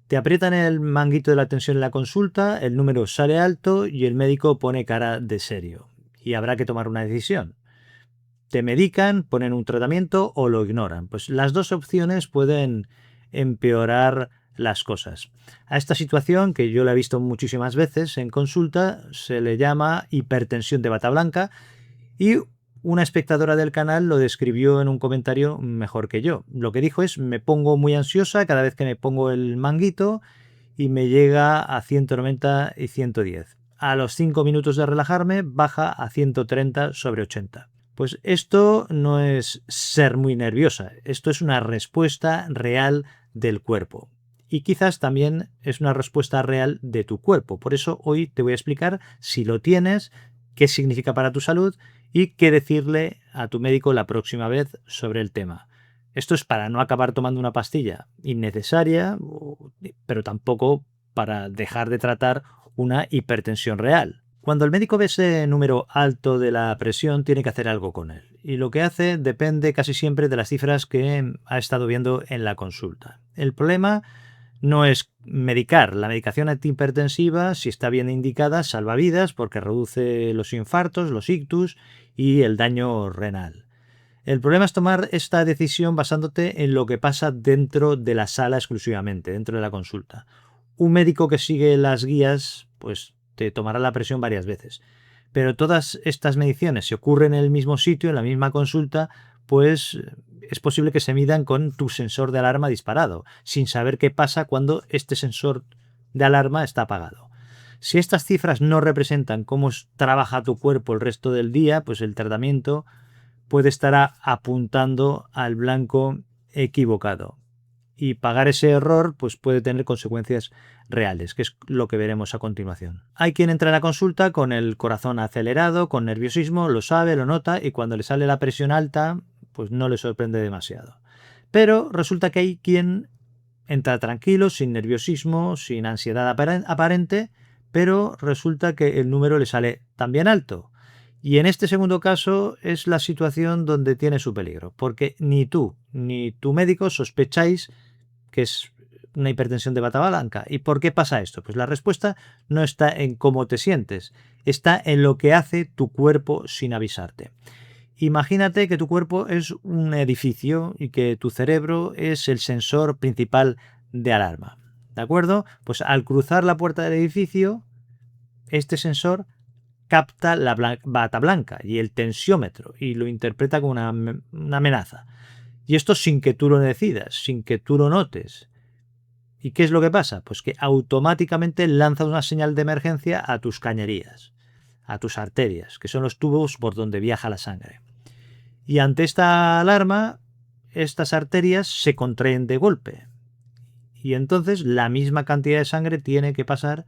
Te aprietan el manguito de la tensión en la consulta, el número sale alto y el médico pone cara de serio. Y habrá que tomar una decisión. Te medican, ponen un tratamiento o lo ignoran. Pues las dos opciones pueden empeorar las cosas. A esta situación, que yo la he visto muchísimas veces en consulta, se le llama hipertensión de bata blanca y una espectadora del canal lo describió en un comentario mejor que yo. Lo que dijo es: me pongo muy ansiosa cada vez que me pongo el manguito y me llega a 190 y 110. A los 5 minutos de relajarme baja a 130 sobre 80. Pues esto no es ser muy nerviosa, esto es una respuesta real del cuerpo. Y quizás también es una respuesta real de tu cuerpo. Por eso hoy te voy a explicar si lo tienes, qué significa para tu salud y qué decirle a tu médico la próxima vez sobre el tema. Esto es para no acabar tomando una pastilla innecesaria, pero tampoco para dejar de tratar una hipertensión real. Cuando el médico ve ese número alto de la presión, tiene que hacer algo con él. Y lo que hace depende casi siempre de las cifras que ha estado viendo en la consulta. El problema no es medicar. La medicación antihipertensiva, si está bien indicada, salva vidas porque reduce los infartos, los ictus y el daño renal. El problema es tomar esta decisión basándote en lo que pasa dentro de la sala exclusivamente, dentro de la consulta. Un médico que sigue las guías, pues te tomará la presión varias veces. Pero todas estas mediciones, si ocurren en el mismo sitio, en la misma consulta, pues es posible que se midan con tu sensor de alarma disparado, sin saber qué pasa cuando este sensor de alarma está apagado. Si estas cifras no representan cómo trabaja tu cuerpo el resto del día, pues el tratamiento puede estar apuntando al blanco equivocado. Y pagar ese error pues puede tener consecuencias reales, que es lo que veremos a continuación. Hay quien entra en la consulta con el corazón acelerado, con nerviosismo, lo sabe, lo nota y cuando le sale la presión alta pues no le sorprende demasiado. Pero resulta que hay quien entra tranquilo, sin nerviosismo, sin ansiedad aparente, pero resulta que el número le sale también alto. Y en este segundo caso es la situación donde tiene su peligro, porque ni tú ni tu médico sospecháis que es una hipertensión de bata blanca. ¿Y por qué pasa esto? Pues la respuesta no está en cómo te sientes, está en lo que hace tu cuerpo sin avisarte. Imagínate que tu cuerpo es un edificio y que tu cerebro es el sensor principal de alarma. ¿De acuerdo? Pues al cruzar la puerta del edificio, este sensor capta la bata blanca y el tensiómetro y lo interpreta como una amenaza. Y esto sin que tú lo decidas, sin que tú lo notes. ¿Y qué es lo que pasa? Pues que automáticamente lanza una señal de emergencia a tus cañerías, a tus arterias, que son los tubos por donde viaja la sangre. Y ante esta alarma, estas arterias se contraen de golpe. Y entonces la misma cantidad de sangre tiene que pasar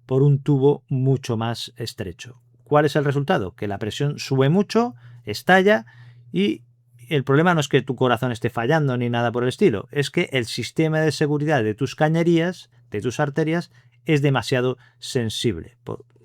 por un tubo mucho más estrecho. ¿Cuál es el resultado? Que la presión sube mucho, estalla y el problema no es que tu corazón esté fallando ni nada por el estilo, es que el sistema de seguridad de tus cañerías, de tus arterias, es demasiado sensible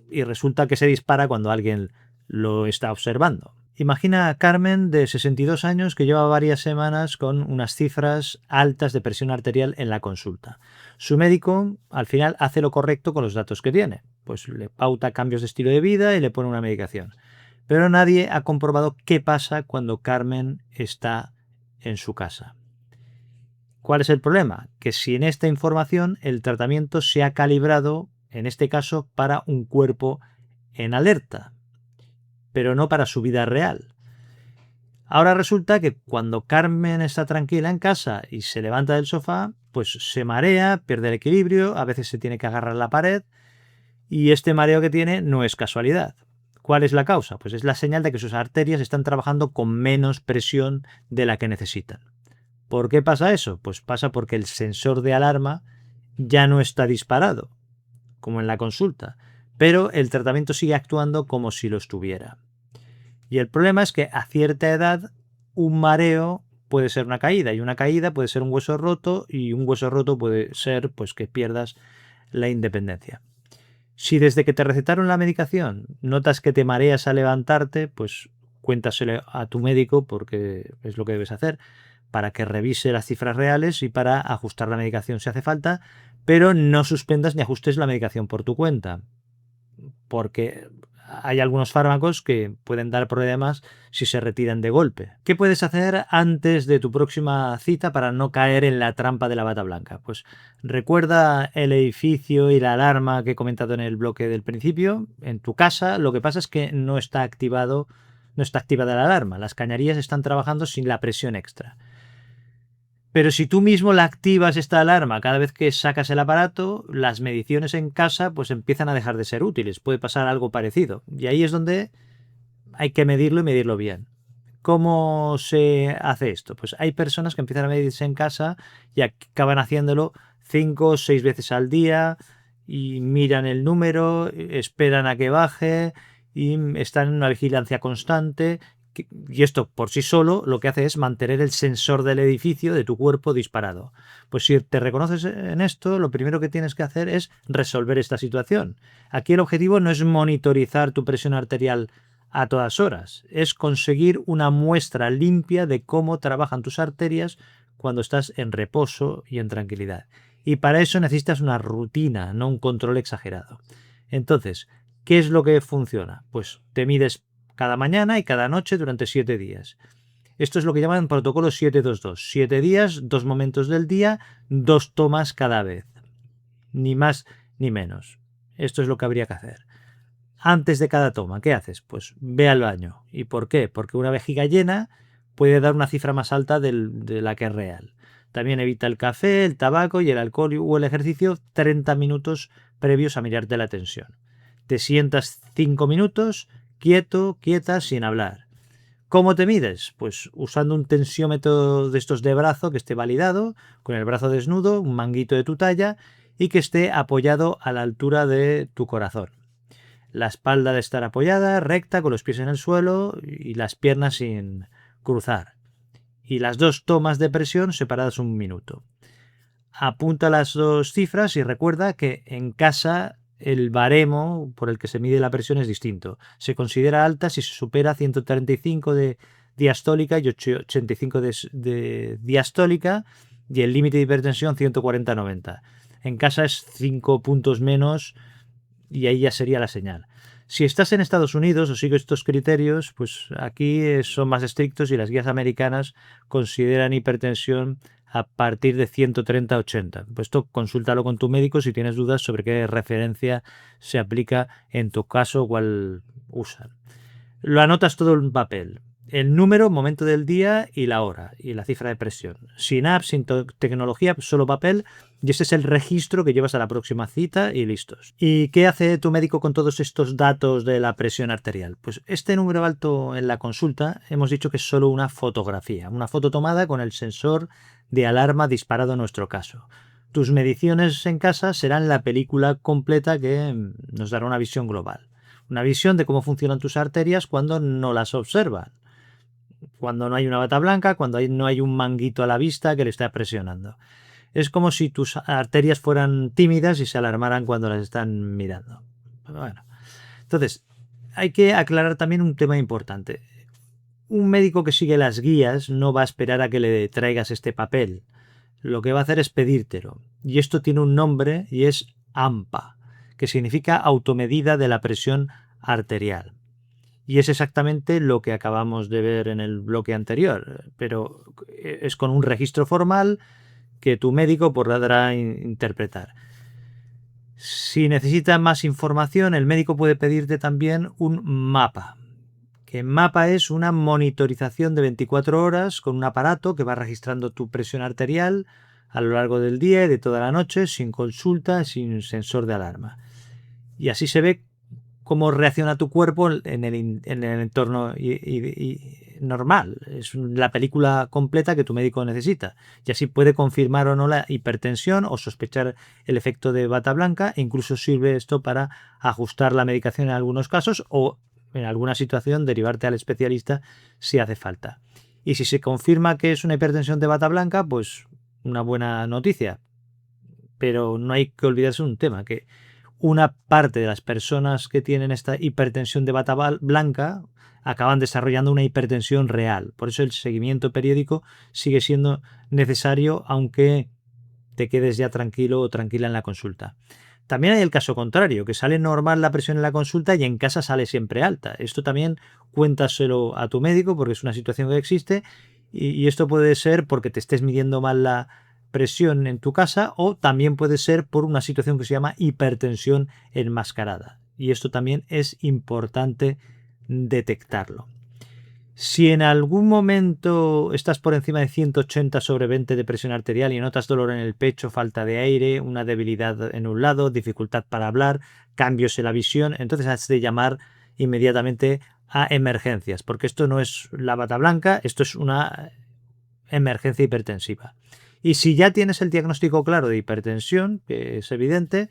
y resulta que se dispara cuando alguien lo está observando. Imagina a Carmen, de 62 años, que lleva varias semanas con unas cifras altas de presión arterial en la consulta. Su médico, al final, hace lo correcto con los datos que tiene. Pues le pauta cambios de estilo de vida y le pone una medicación. Pero nadie ha comprobado qué pasa cuando Carmen está en su casa. ¿Cuál es el problema? Que si en esta información el tratamiento se ha calibrado, en este caso, para un cuerpo en alerta, pero no para su vida real. Ahora resulta que cuando Carmen está tranquila en casa y se levanta del sofá, pues se marea, pierde el equilibrio, a veces se tiene que agarrar a la pared y este mareo que tiene no es casualidad. ¿Cuál es la causa? Pues es la señal de que sus arterias están trabajando con menos presión de la que necesitan. ¿Por qué pasa eso? Pues pasa porque el sensor de alarma ya no está disparado, como en la consulta, pero el tratamiento sigue actuando como si lo estuviera. Y el problema es que a cierta edad un mareo puede ser una caída y una caída puede ser un hueso roto y un hueso roto puede ser pues que pierdas la independencia. Si desde que te recetaron la medicación notas que te mareas al levantarte, pues cuéntaselo a tu médico porque es lo que debes hacer para que revise las cifras reales y para ajustar la medicación si hace falta, pero no suspendas ni ajustes la medicación por tu cuenta, porque hay algunos fármacos que pueden dar problemas si se retiran de golpe. ¿Qué puedes hacer antes de tu próxima cita para no caer en la trampa de la bata blanca? Pues recuerda el edificio y la alarma que he comentado en el bloque del principio. En tu casa lo que pasa es que no está activada la alarma. Las cañerías están trabajando sin la presión extra. Pero si tú mismo la activas esta alarma cada vez que sacas el aparato, las mediciones en casa pues empiezan a dejar de ser útiles. Puede pasar algo parecido. Y ahí es donde hay que medirlo y medirlo bien. ¿Cómo se hace esto? Pues hay personas que empiezan a medirse en casa y acaban haciéndolo 5 o 6 veces al día y miran el número, esperan a que baje y están en una vigilancia constante. Y esto por sí solo lo que hace es mantener el sensor del edificio de tu cuerpo disparado. Pues si te reconoces en esto, lo primero que tienes que hacer es resolver esta situación. Aquí el objetivo no es monitorizar tu presión arterial a todas horas, es conseguir una muestra limpia de cómo trabajan tus arterias cuando estás en reposo y en tranquilidad. Y para eso necesitas una rutina, no un control exagerado. Entonces, ¿qué es lo que funciona? Pues te mides cada mañana y cada noche durante 7 días. Esto es lo que llaman protocolo 7-2-2. 7 días, 2 momentos del día, 2 tomas cada vez. Ni más ni menos. Esto es lo que habría que hacer. Antes de cada toma, ¿qué haces? Pues ve al baño. ¿Y por qué? Porque una vejiga llena puede dar una cifra más alta de la que es real. También evita el café, el tabaco y el alcohol o el ejercicio 30 minutos previos a mirarte la tensión. Te sientas 5 minutos, quieto, quieta, sin hablar. ¿Cómo te mides? Pues usando un tensiómetro de estos de brazo que esté validado, con el brazo desnudo, un manguito de tu talla y que esté apoyado a la altura de tu corazón. La espalda de estar apoyada, recta, con los pies en el suelo y las piernas sin cruzar. Y las 2 tomas de presión separadas 1 minuto. Apunta las 2 cifras y recuerda que en casa el baremo por el que se mide la presión es distinto. Se considera alta si se supera 135 de diastólica y 85 de diastólica y el límite de hipertensión 140-90. En casa es 5 puntos menos y ahí ya sería la señal. Si estás en Estados Unidos o sigues estos criterios, pues aquí son más estrictos y las guías americanas consideran hipertensión a partir de 130-80. Pues esto consúltalo con tu médico si tienes dudas sobre qué referencia se aplica en tu caso o cuál usan. Lo anotas todo en papel. El número, momento del día y la hora y la cifra de presión. Sin app, sin tecnología, solo papel, y ese es el registro que llevas a la próxima cita y listos. ¿Y qué hace tu médico con todos estos datos de la presión arterial? Pues este número alto en la consulta hemos dicho que es solo una fotografía, una foto tomada con el sensor de alarma disparado en nuestro caso. Tus mediciones en casa serán la película completa que nos dará una visión global. Una visión de cómo funcionan tus arterias cuando no las observan. Cuando no hay una bata blanca, cuando no hay un manguito a la vista que le está presionando. Es como si tus arterias fueran tímidas y se alarmaran cuando las están mirando. Bueno, entonces, hay que aclarar también un tema importante. Un médico que sigue las guías no va a esperar a que le traigas este papel. Lo que va a hacer es pedírtelo. Y esto tiene un nombre y es AMPA, que significa automedida de la presión arterial. Y es exactamente lo que acabamos de ver en el bloque anterior, pero es con un registro formal que tu médico podrá interpretar. Si necesitas más información, el médico puede pedirte también un mapa. Que mapa es una monitorización de 24 horas con un aparato que va registrando tu presión arterial a lo largo del día y de toda la noche, sin consulta, sin sensor de alarma. Y así se ve cómo reacciona tu cuerpo en el entorno normal. Es la película completa que tu médico necesita. Y así puede confirmar o no la hipertensión o sospechar el efecto de bata blanca. E incluso sirve esto para ajustar la medicación en algunos casos o en alguna situación derivarte al especialista si hace falta. Y si se confirma que es una hipertensión de bata blanca, pues una buena noticia. Pero no hay que olvidarse de un tema, que una parte de las personas que tienen esta hipertensión de bata blanca acaban desarrollando una hipertensión real. Por eso el seguimiento periódico sigue siendo necesario, aunque te quedes ya tranquilo o tranquila en la consulta. También hay el caso contrario, que sale normal la presión en la consulta y en casa sale siempre alta. Esto también cuéntaselo a tu médico porque es una situación que existe y esto puede ser porque te estés midiendo mal la presión en tu casa o también puede ser por una situación que se llama hipertensión enmascarada. Y esto también es importante detectarlo. Si en algún momento estás por encima de 180/20 de presión arterial y notas dolor en el pecho, falta de aire, una debilidad en un lado, dificultad para hablar, cambios en la visión, entonces has de llamar inmediatamente a emergencias, porque esto no es la bata blanca, esto es una emergencia hipertensiva. Y si ya tienes el diagnóstico claro de hipertensión, que es evidente,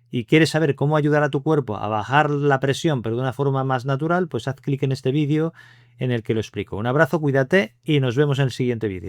y quieres saber cómo ayudar a tu cuerpo a bajar la presión, pero de una forma más natural, pues haz clic en este vídeo en el que lo explico. Un abrazo, cuídate y nos vemos en el siguiente vídeo.